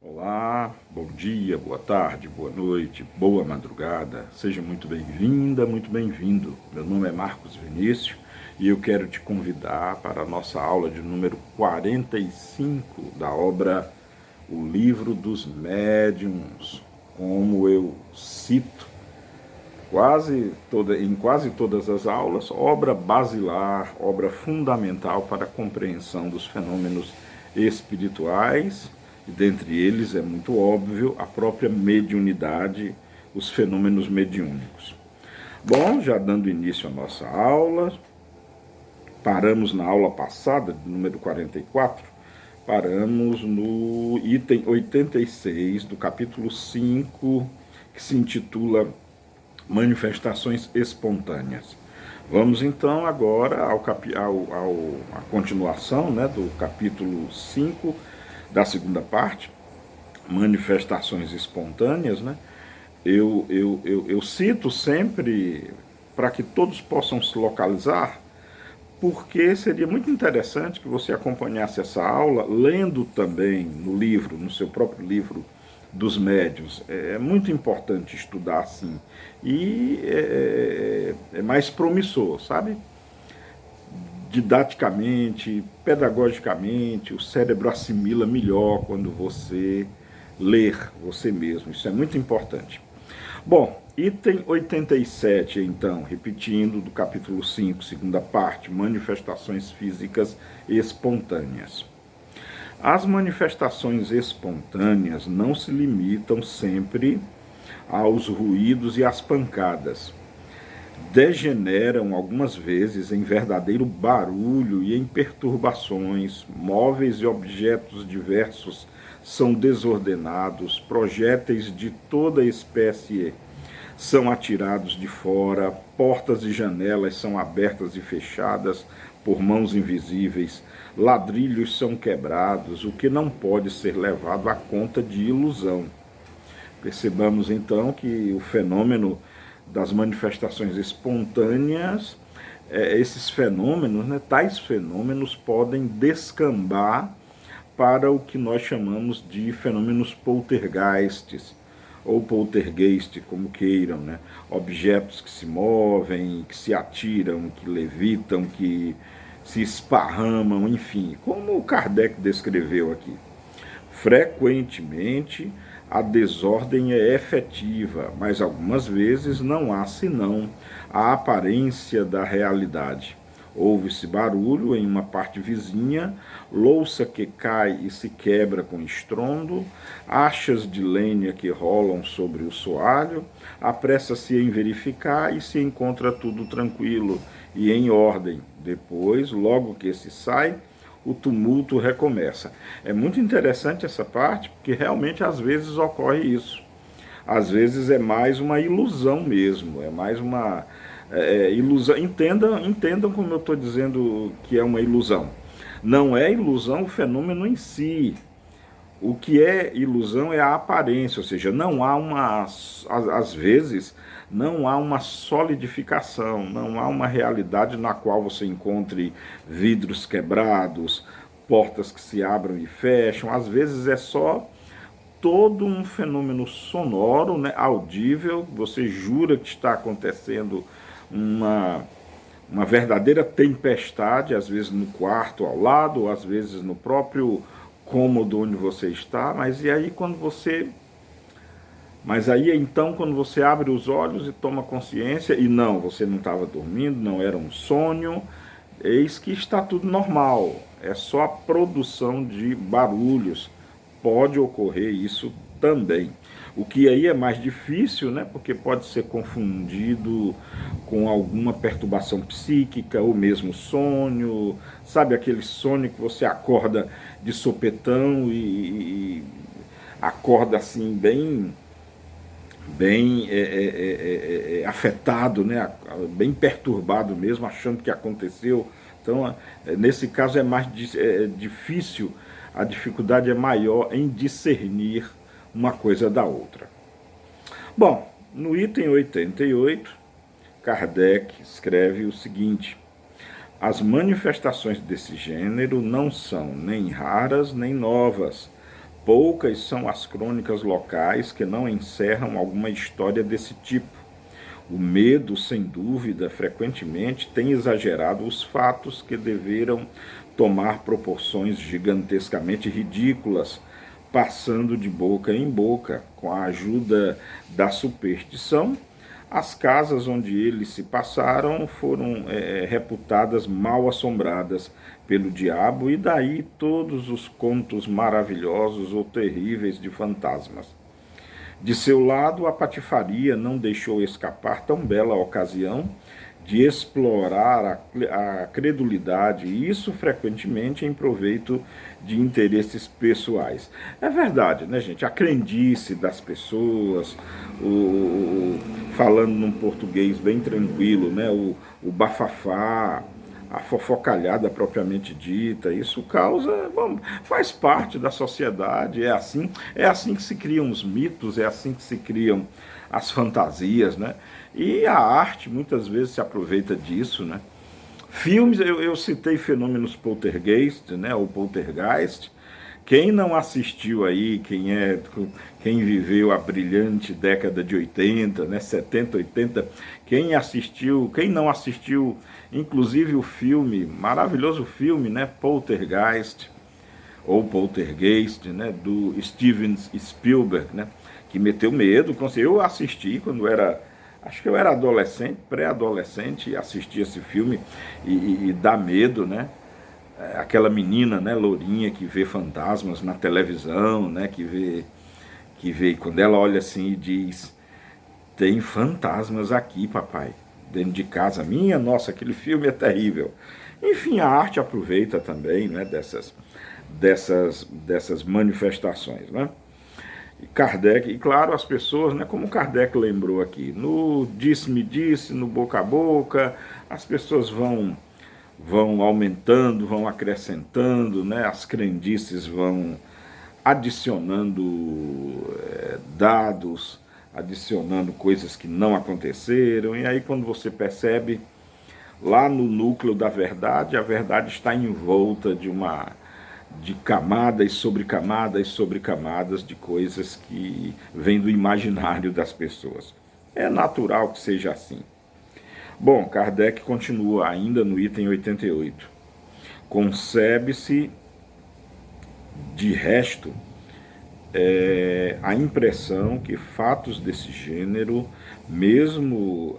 Olá, bom dia, boa tarde, boa noite, boa madrugada. Seja muito bem-vinda, muito bem-vindo. Meu nome é Marcos Vinícius e eu quero te convidar para a nossa aula de número 45 da obra O Livro dos Médiuns. Como eu cito em quase todas as aulas, obra basilar, obra fundamental para a compreensão dos fenômenos espirituais, e dentre eles é muito óbvio a própria mediunidade, os fenômenos mediúnicos. Bom, já dando início à nossa aula, paramos na aula passada, número 44, paramos no item 86 do capítulo 5, que se intitula Manifestações espontâneas. Vamos então agora à continuação, né, do capítulo 5, da segunda parte, manifestações espontâneas. Né? Eu cito sempre para que todos possam se localizar, porque seria muito interessante que você acompanhasse essa aula lendo também no livro, no seu próprio livro dos médiuns. É muito importante estudar assim. E é mais promissor, sabe? Didaticamente, pedagogicamente, o cérebro assimila melhor quando você ler você mesmo. Isso é muito importante. Bom, item 87, então, repetindo, do capítulo 5, segunda parte, manifestações físicas espontâneas. As manifestações espontâneas não se limitam sempre aos ruídos e às pancadas. Degeneram algumas vezes em verdadeiro barulho e em perturbações. Móveis e objetos diversos são desordenados, projéteis de toda espécie são atirados de fora, portas e janelas são abertas e fechadas por mãos invisíveis, ladrilhos são quebrados, o que não pode ser levado à conta de ilusão. Percebamos então que o fenômeno das manifestações espontâneas, esses fenômenos, né, tais fenômenos podem descambar para o que nós chamamos de fenômenos poltergeists, ou poltergeist, como queiram, né? Objetos que se movem, que se atiram, que levitam, que se esparramam, enfim, como o Kardec descreveu aqui. Frequentemente, a desordem é efetiva, mas algumas vezes não há senão a aparência da realidade. Ouve-se barulho em uma parte vizinha, louça que cai e se quebra com estrondo, achas de lenha que rolam sobre o soalho, apressa-se em verificar e se encontra tudo tranquilo e em ordem. Depois, logo que se sai, o tumulto recomeça. É muito interessante essa parte, porque realmente às vezes ocorre isso. Às vezes é mais uma ilusão mesmo, é mais uma ilusão. Entendam como eu estou dizendo que é uma ilusão. Não é ilusão o fenômeno em si. O que é ilusão é a aparência, ou seja, não há uma, às vezes, não há uma solidificação, não há uma realidade na qual você encontre vidros quebrados, portas que se abram e fecham. Às vezes é só todo um fenômeno sonoro, né, audível. Você jura que está acontecendo uma verdadeira tempestade, às vezes no quarto ao lado, às vezes no próprio cômodo onde você está, mas aí então quando você abre os olhos e toma consciência, e não, você não estava dormindo, não era um sonho, eis que está tudo normal, é só a produção de barulhos, pode ocorrer isso também. O que aí é mais difícil, né, porque pode ser confundido com alguma perturbação psíquica, ou mesmo sonho, sabe aquele sonho que você acorda de sopetão e acorda assim bem afetado, né, bem perturbado mesmo, achando que aconteceu. Então, nesse caso é mais difícil, a dificuldade é maior em discernir uma coisa da outra. Bom, no item 88, Kardec escreve o seguinte: as manifestações desse gênero não são nem raras nem novas, Poucas são as crônicas locais que não encerram alguma história desse tipo. O medo, sem dúvida, frequentemente tem exagerado os fatos que deveram tomar proporções gigantescamente ridículas, passando de boca em boca. Com a ajuda da superstição, as casas onde eles se passaram foram reputadas mal assombradas pelo diabo, e daí todos os contos maravilhosos ou terríveis de fantasmas. De seu lado, a patifaria não deixou escapar tão bela ocasião de explorar a credulidade, e isso frequentemente em proveito de interesses pessoais. É verdade, né, gente? A crendice das pessoas, falando num português bem tranquilo, né, o bafafá, a fofocalhada propriamente dita, isso causa, faz parte da sociedade, é assim que se criam os mitos, é assim que se criam as fantasias, né? E a arte muitas vezes se aproveita disso, né? Filmes, eu citei Fenômenos Poltergeist, né, ou Poltergeist. Quem não assistiu aí, quem viveu a brilhante década de 80, né, 70, 80, quem não assistiu, inclusive o filme, maravilhoso filme, né, Poltergeist, ou Poltergeist, né, do Steven Spielberg, né, que meteu medo. Eu assisti quando acho que eu era adolescente, pré-adolescente, e assisti esse filme e dá medo, né? Aquela menina, né, lourinha, que vê fantasmas na televisão, né, que vê, quando ela olha assim e diz: tem fantasmas aqui, papai, dentro de casa minha. Nossa, aquele filme é terrível. Enfim, a arte aproveita também, né, dessas manifestações, né? E Kardec, e claro, as pessoas, né, como Kardec lembrou aqui, no disse-me-disse, no boca a boca, as pessoas vão aumentando, vão acrescentando, né, as crendices vão adicionando dados, adicionando coisas que não aconteceram, e aí quando você percebe, lá no núcleo da verdade, a verdade está envolta de camadas sobre camadas sobre camadas de coisas que vêm do imaginário das pessoas. É natural que seja assim. Bom, Kardec continua ainda no item 88. Concebe-se, de resto, a impressão que fatos desse gênero, mesmo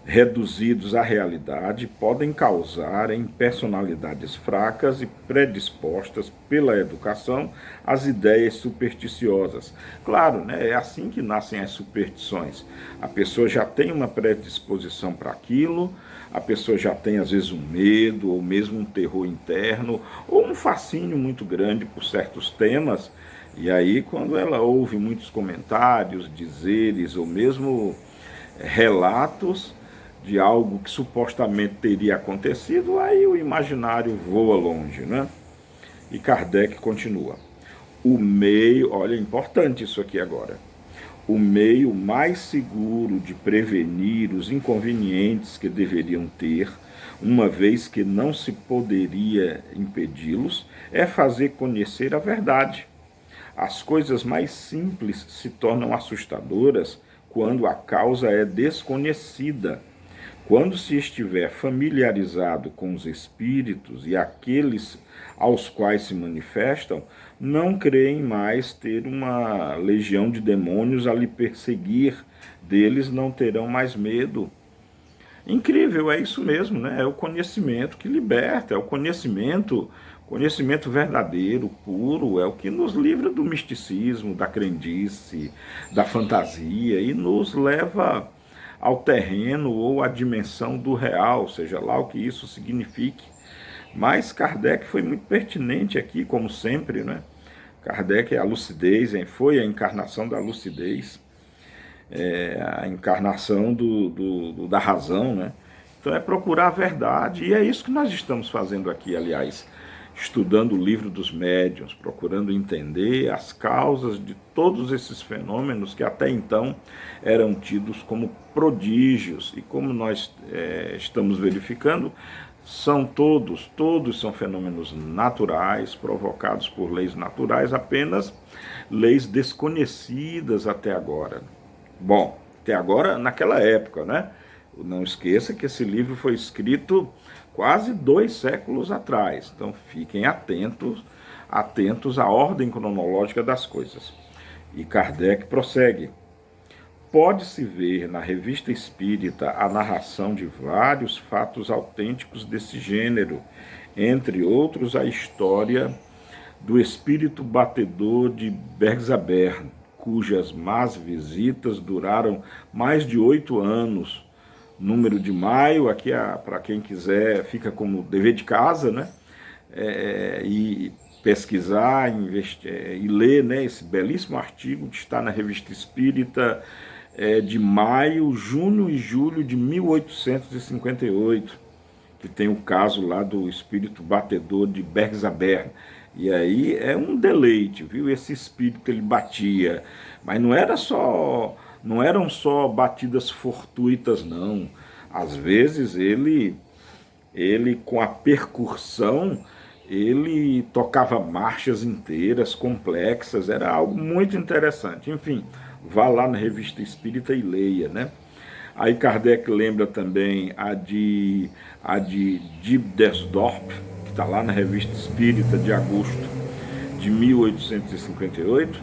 reduzidos à realidade, podem causar em personalidades fracas e predispostas pela educação às ideias supersticiosas. Claro, né, é assim que nascem as superstições. A pessoa já tem uma predisposição para aquilo, a pessoa já tem às vezes um medo, ou mesmo um terror interno, ou um fascínio muito grande por certos temas, e aí quando ela ouve muitos comentários, dizeres, ou mesmo relatos de algo que supostamente teria acontecido, aí o imaginário voa longe, né? E Kardec continua. O meio, olha, é importante isso aqui agora. O meio mais seguro de prevenir os inconvenientes que deveriam ter, uma vez que não se poderia impedi-los, é fazer conhecer a verdade. As coisas mais simples se tornam assustadoras quando a causa é desconhecida. Quando se estiver familiarizado com os espíritos e aqueles aos quais se manifestam, não creem mais ter uma legião de demônios a lhe perseguir, deles não terão mais medo. Incrível, é isso mesmo, né? É o conhecimento que liberta, é o conhecimento verdadeiro, puro, é o que nos livra do misticismo, da crendice, da fantasia, e nos leva ao terreno ou à dimensão do real, seja lá o que isso signifique. Mas Kardec foi muito pertinente aqui, como sempre, né? Kardec é a lucidez, foi a encarnação da lucidez, a encarnação da razão, né? Então é procurar a verdade, e é isso que nós estamos fazendo aqui, aliás, estudando o livro dos médiuns, procurando entender as causas de todos esses fenômenos que até então eram tidos como prodígios, e como nós estamos verificando, todos são fenômenos naturais, provocados por leis naturais, apenas leis desconhecidas até agora. Bom, até agora, naquela época, né? Não esqueça que esse livro foi escrito quase 2 séculos atrás, então fiquem atentos à ordem cronológica das coisas. E Kardec prossegue. Pode-se ver na Revista Espírita a narração de vários fatos autênticos desse gênero, entre outros a história do espírito batedor de Bergzabern, cujas más visitas duraram mais de 8 anos. Número de maio, aqui para quem quiser, fica como dever de casa, né? E pesquisar, e ler, né, esse belíssimo artigo que está na Revista Espírita de maio, junho e julho de 1858, que tem o caso lá do espírito batedor de Bergzabern. E aí é um deleite, viu? Esse espírito ele batia, mas não eram só batidas fortuitas, não. Às vezes ele com a percussão, ele tocava marchas inteiras, complexas, era algo muito interessante. Enfim, vá lá na Revista Espírita e leia, né? Aí Kardec lembra também a de Dibdersdorp, que está lá na Revista Espírita de agosto de 1858,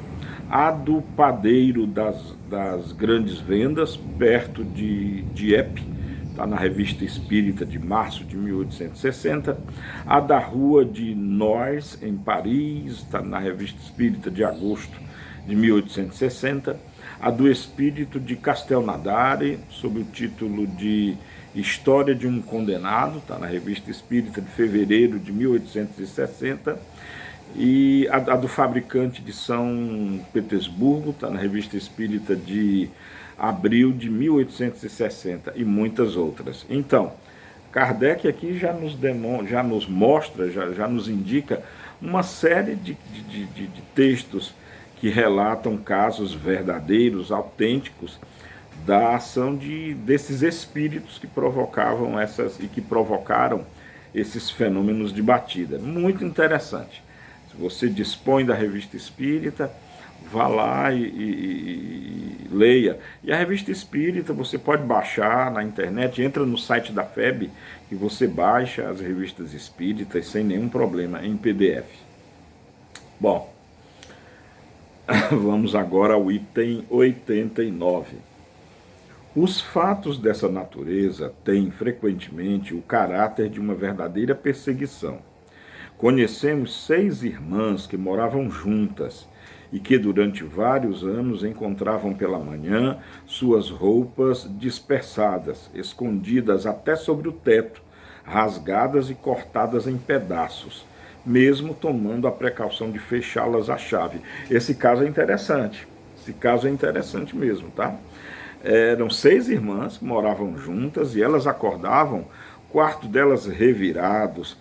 a do Padeiro das Grandes Vendas, perto de Dieppe, está na Revista Espírita de março de 1860, a da Rua de Noyes, em Paris, está na Revista Espírita de agosto de 1860, a do Espírito de Castelnaudary, sob o título de História de um Condenado, está na Revista Espírita de fevereiro de 1860, e a do Fabricante de São Petersburgo, está na Revista Espírita de abril de 1860, e muitas outras. Então, Kardec aqui já nos mostra, já nos indica uma série de textos que relatam casos verdadeiros, autênticos, da ação desses espíritos que provocavam que provocaram esses fenômenos de batida. Muito interessante. Se você dispõe da Revista Espírita, vá lá e leia. E a Revista Espírita você pode baixar na internet, entra no site da FEB, que você baixa as revistas espíritas sem nenhum problema, em PDF. Bom, vamos agora ao item 89. Os fatos dessa natureza têm frequentemente o caráter de uma verdadeira perseguição. Conhecemos 6 irmãs que moravam juntas e que durante vários anos encontravam pela manhã suas roupas dispersadas, escondidas até sobre o teto, rasgadas e cortadas em pedaços, mesmo tomando a precaução de fechá-las à chave. Esse caso é interessante mesmo, tá? Eram 6 irmãs que moravam juntas e elas acordavam, o quarto delas revirados,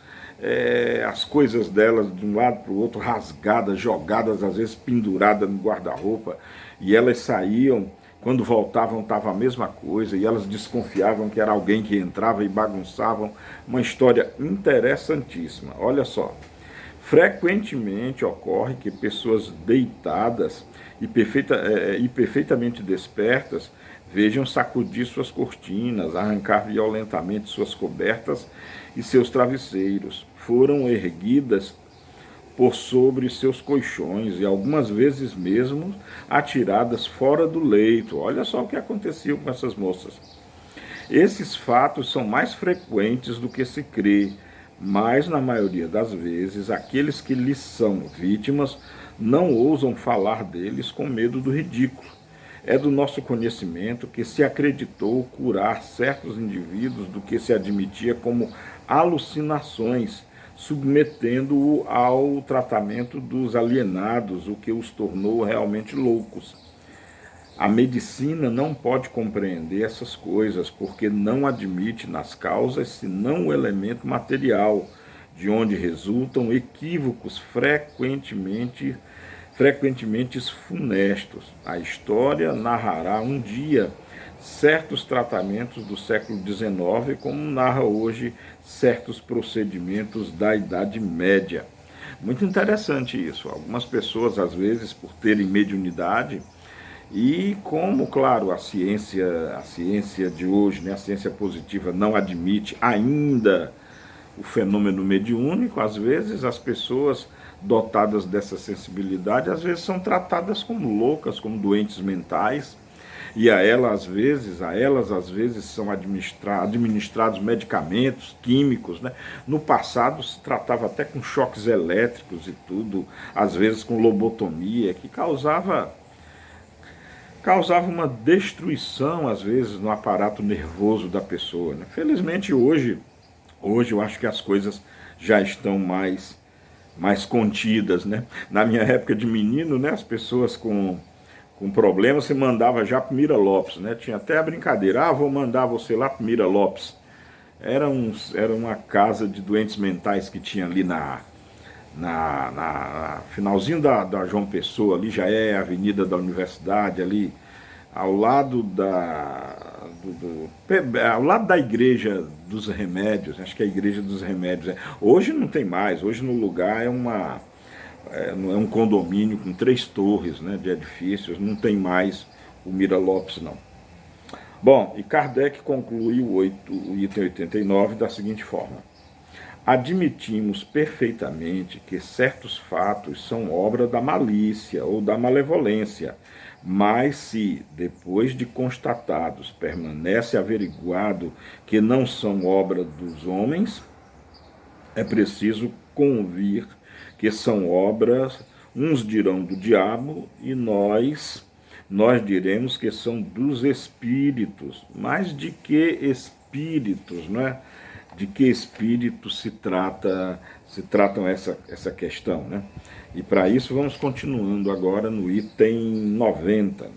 as coisas delas de um lado para o outro rasgadas, jogadas, às vezes penduradas no guarda-roupa, e elas saíam, quando voltavam estava a mesma coisa, e elas desconfiavam que era alguém que entrava e bagunçavam. Uma história interessantíssima. Olha só, frequentemente ocorre que pessoas deitadas e perfeitamente despertas vejam sacudir suas cortinas, arrancar violentamente suas cobertas e seus travesseiros. Foram erguidas por sobre seus colchões e algumas vezes mesmo atiradas fora do leito. Olha só o que acontecia com essas moças. Esses fatos são mais frequentes do que se crê, mas na maioria das vezes aqueles que lhes são vítimas não ousam falar deles com medo do ridículo. É do nosso conhecimento que se acreditou curar certos indivíduos do que se admitia como alucinações, submetendo-o ao tratamento dos alienados, o que os tornou realmente loucos. A medicina não pode compreender essas coisas, porque não admite nas causas senão o elemento material, de onde resultam equívocos frequentemente funestos. A história narrará um dia certos tratamentos do século XIX, como narra hoje certos procedimentos da Idade Média. Muito interessante isso. Algumas pessoas, às vezes, por terem mediunidade, e como, claro, a ciência de hoje, né, a ciência positiva não admite ainda o fenômeno mediúnico, às vezes as pessoas dotadas dessa sensibilidade, às vezes são tratadas como loucas, como doentes mentais, e a elas às vezes são administrados medicamentos químicos, né? No passado se tratava até com choques elétricos e tudo, às vezes com lobotomia, que causava uma destruição, às vezes, no aparato nervoso da pessoa, né? Felizmente hoje eu acho que as coisas já estão mais contidas, né? Na minha época de menino, né, as pessoas com problemas se mandava já para Mira Lopes, né? Tinha até a brincadeira, vou mandar você lá para Mira Lopes. Era uma casa de doentes mentais que tinha ali na finalzinho da João Pessoa, ali já é a Avenida da Universidade, ali ao lado ao lado da Igreja dos Remédios, acho que é a Igreja dos Remédios. Hoje não tem mais, hoje no lugar é um condomínio com 3 torres, né, de edifícios, não tem mais o Mira Lopes, não. Bom, e Kardec conclui o item 89 da seguinte forma: admitimos perfeitamente que certos fatos são obra da malícia ou da malevolência, mas se, depois de constatados, permanece averiguado que não são obra dos homens, é preciso convir que são obras, uns dirão do diabo, e nós diremos que são dos espíritos. Mas de que espíritos, não é? De que espíritos se tratam essa questão, né? E para isso vamos continuando agora no item 90.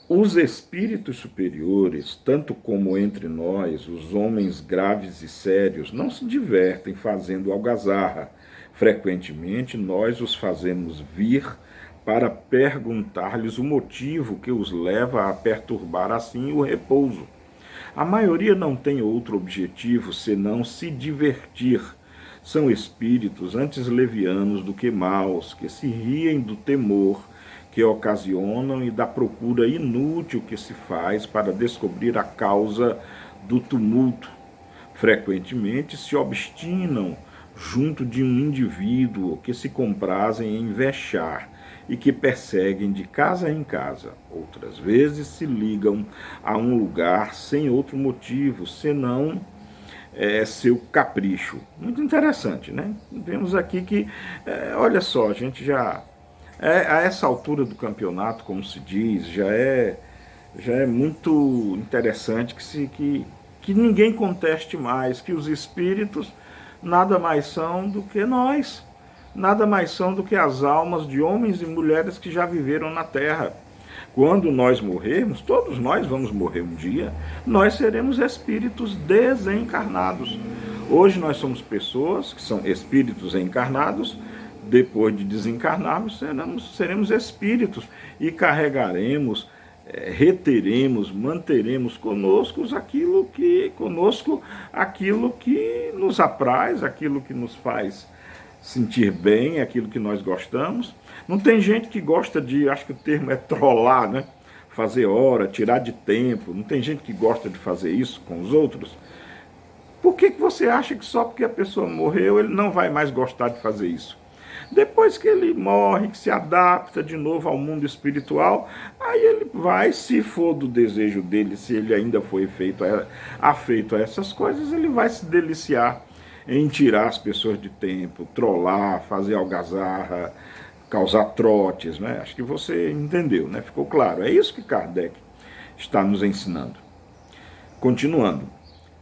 Os espíritos superiores, tanto como entre nós, os homens graves e sérios, não se divertem fazendo algazarra. Frequentemente nós os fazemos vir para perguntar-lhes o motivo que os leva a perturbar assim o repouso. A maioria não tem outro objetivo senão se divertir. São espíritos antes levianos do que maus, que se riem do temor que ocasionam e da procura inútil que se faz para descobrir a causa do tumulto. Frequentemente se obstinam junto de um indivíduo que se comprazem em vexar e que perseguem de casa em casa. Outras vezes se ligam a um lugar sem outro motivo, senão seu capricho. Muito interessante, né? Vemos aqui que, olha só, a gente já, a essa altura do campeonato, como se diz, já é muito interessante que ninguém conteste mais, que os espíritos nada mais são do que nós, nada mais são do que as almas de homens e mulheres que já viveram na Terra. Quando nós morrermos, todos nós vamos morrer um dia, nós seremos espíritos desencarnados. Hoje nós somos pessoas que são espíritos encarnados, depois de desencarnarmos, seremos espíritos e carregaremos, reteremos, manteremos conosco aquilo que nos apraz, aquilo que nos faz sentir bem, aquilo que nós gostamos. Não tem gente que gosta de, acho que o termo é trollar, né? Fazer hora, tirar de tempo. Não tem gente que gosta de fazer isso com os outros. Por que você acha que só porque a pessoa morreu ele não vai mais gostar de fazer isso? Depois que ele morre, que se adapta de novo ao mundo espiritual, aí ele vai, se for do desejo dele, se ele ainda foi afeito a essas coisas, ele vai se deliciar em tirar as pessoas de tempo, trollar, fazer algazarra, causar trotes, né? Acho que você entendeu, né? Ficou claro. É isso que Kardec está nos ensinando. Continuando.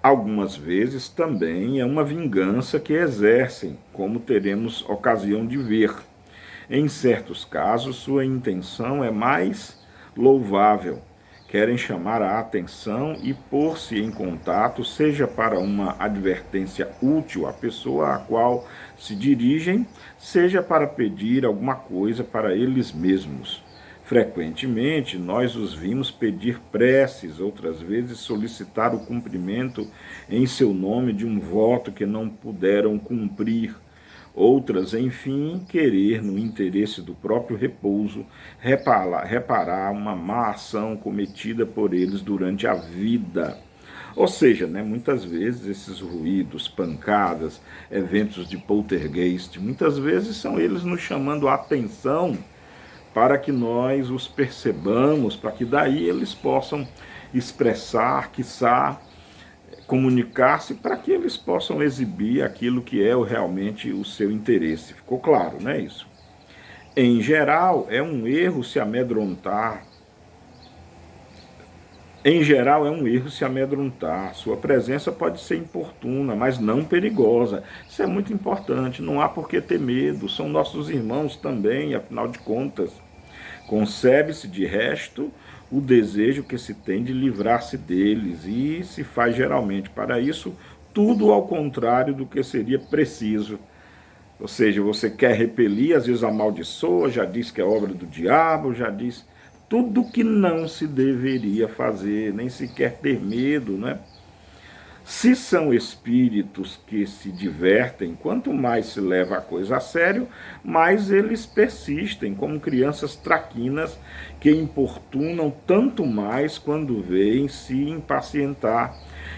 Algumas vezes também é uma vingança que exercem, como teremos ocasião de ver. Em certos casos, sua intenção é mais louvável. Querem chamar a atenção e pôr-se em contato, seja para uma advertência útil à pessoa a qual se dirigem, seja para pedir alguma coisa para eles mesmos. Frequentemente, nós os vimos pedir preces, outras vezes solicitar o cumprimento em seu nome de um voto que não puderam cumprir. Outras, enfim, querer, no interesse do próprio repouso, reparar uma má ação cometida por eles durante a vida. Ou seja, né, muitas vezes esses ruídos, pancadas, eventos de poltergeist, muitas vezes são eles nos chamando a atenção para que nós os percebamos, para que daí eles possam expressar, quiçá, comunicar-se, para que eles possam exibir aquilo que é realmente o seu interesse. Ficou claro, não é isso? Em geral, é um erro se amedrontar. Em geral, é um erro se amedrontar. Sua presença pode ser importuna, mas não perigosa. Isso é muito importante. Não há por que ter medo. São nossos irmãos também, afinal de contas. Concebe-se, de resto, o desejo que se tem de livrar-se deles, e se faz geralmente para isso tudo ao contrário do que seria preciso. Ou seja, você quer repelir, às vezes amaldiçoa, já diz que é obra do diabo, já diz tudo que não se deveria fazer, nem sequer ter medo, né? Se são espíritos que se divertem, quanto mais se leva a coisa a sério, mais eles persistem, como crianças traquinas que importunam tanto mais quando veem se impacientar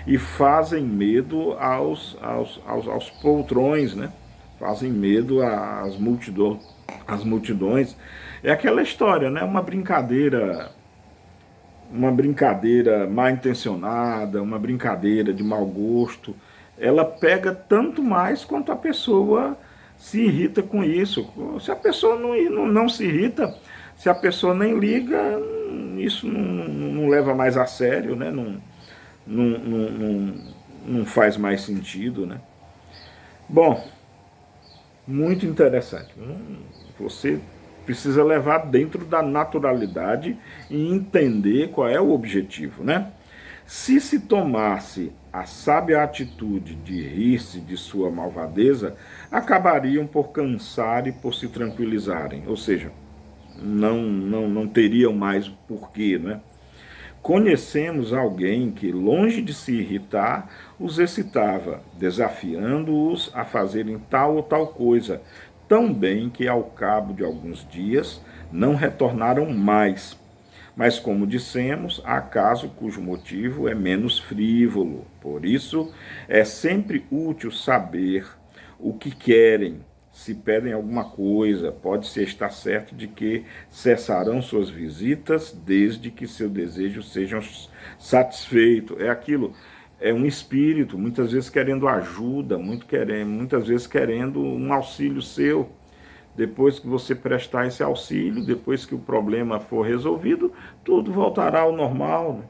e fazem medo aos poltrões, né? Fazem medo às multidões. É aquela história, né? Uma brincadeira mal intencionada, uma brincadeira de mau gosto, ela pega tanto mais quanto a pessoa se irrita com isso. Se a pessoa não se irrita, se a pessoa nem liga, isso não leva mais a sério, né? Não faz mais sentido, né? Bom, muito interessante. Você precisa levar dentro da naturalidade e entender qual é o objetivo, né? Se tomasse a sábia atitude de rir-se de sua malvadeza, acabariam por cansar e por se tranquilizarem, ou seja, não teriam mais porquê, né? Conhecemos alguém que, longe de se irritar, os excitava, desafiando-os a fazerem tal ou tal coisa, tão bem que, ao cabo de alguns dias, não retornaram mais. Mas, como dissemos, há caso cujo motivo é menos frívolo. Por isso, é sempre útil saber o que querem. Se pedem alguma coisa, pode-se estar certo de que cessarão suas visitas desde que seu desejo seja satisfeito. É aquilo, é um espírito, muitas vezes querendo ajuda, muitas vezes querendo um auxílio seu. Depois que você prestar esse auxílio, depois que o problema for resolvido, tudo voltará ao normal, né?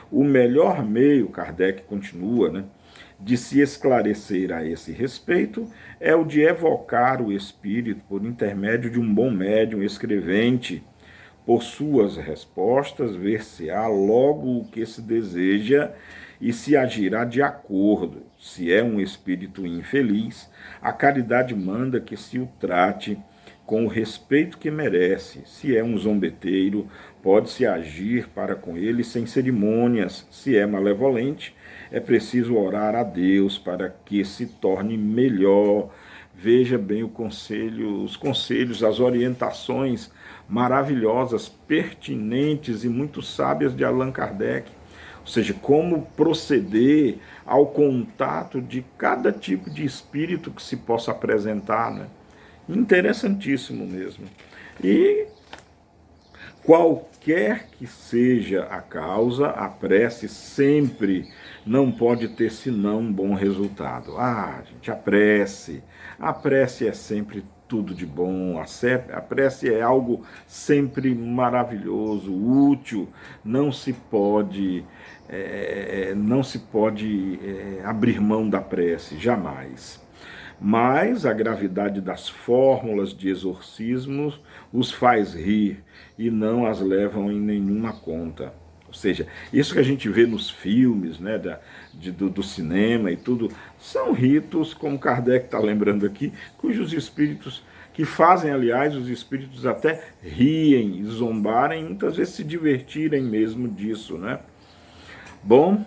O melhor meio, Kardec continua, né, de se esclarecer a esse respeito é o de evocar o espírito por intermédio de um bom médium escrevente. Por suas respostas, ver-se-á logo o que se deseja e se agirá de acordo. Se é um espírito infeliz, a caridade manda que se o trate com o respeito que merece. Se é um zombeteiro, pode-se agir para com ele sem cerimônias. Se é malevolente, é preciso orar a Deus para que se torne melhor. Veja bem os conselhos, as orientações maravilhosas, pertinentes e muito sábias de Allan Kardec. Ou seja, como proceder ao contato de cada tipo de espírito que se possa apresentar, né? Interessantíssimo mesmo. E qualquer que seja a causa, a prece sempre não pode ter senão um bom resultado. Gente, a prece é sempre tudo de bom, a prece é algo sempre maravilhoso, útil, não se pode abrir mão da prece, jamais. Mas a gravidade das fórmulas de exorcismo os faz rir e não as levam em nenhuma conta. Ou seja, isso que a gente vê nos filmes, né, do cinema e tudo, são ritos, como Kardec está lembrando aqui, cujos espíritos que fazem, aliás, os espíritos até riem e zombarem, muitas vezes se divertirem mesmo disso, né? Bom,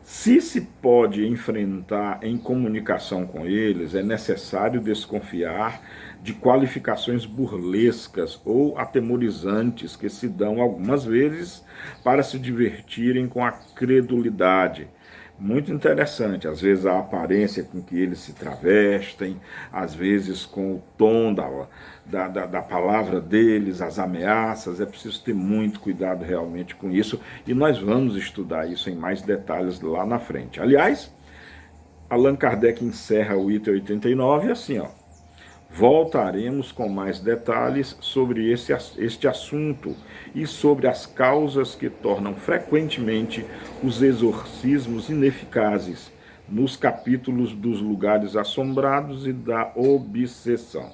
se pode enfrentar em comunicação com eles, é necessário desconfiar de qualificações burlescas ou atemorizantes que se dão algumas vezes para se divertirem com a credulidade. Muito interessante, às vezes a aparência com que eles se travestem, às vezes com o tom da palavra deles, as ameaças, é preciso ter muito cuidado realmente com isso, e nós vamos estudar isso em mais detalhes lá na frente. Aliás, Allan Kardec encerra o item 89 assim, ó: voltaremos com mais detalhes sobre este assunto e sobre as causas que tornam frequentemente os exorcismos ineficazes, nos capítulos dos lugares assombrados e da obsessão.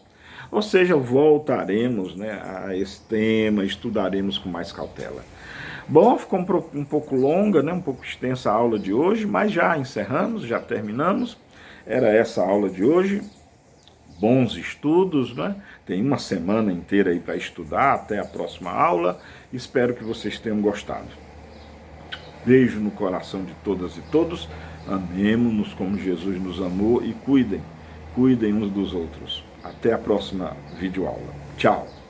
Ou seja, voltaremos, né, a esse tema, estudaremos com mais cautela. Bom, ficou um pouco longa, né, um pouco extensa a aula de hoje, mas já encerramos, já terminamos. Era essa a aula de hoje. Bons estudos, né? Tem uma semana inteira aí para estudar até a próxima aula. Espero que vocês tenham gostado. Beijo no coração de todas e todos. Amemo-nos como Jesus nos amou e cuidem uns dos outros. Até a próxima videoaula. Tchau.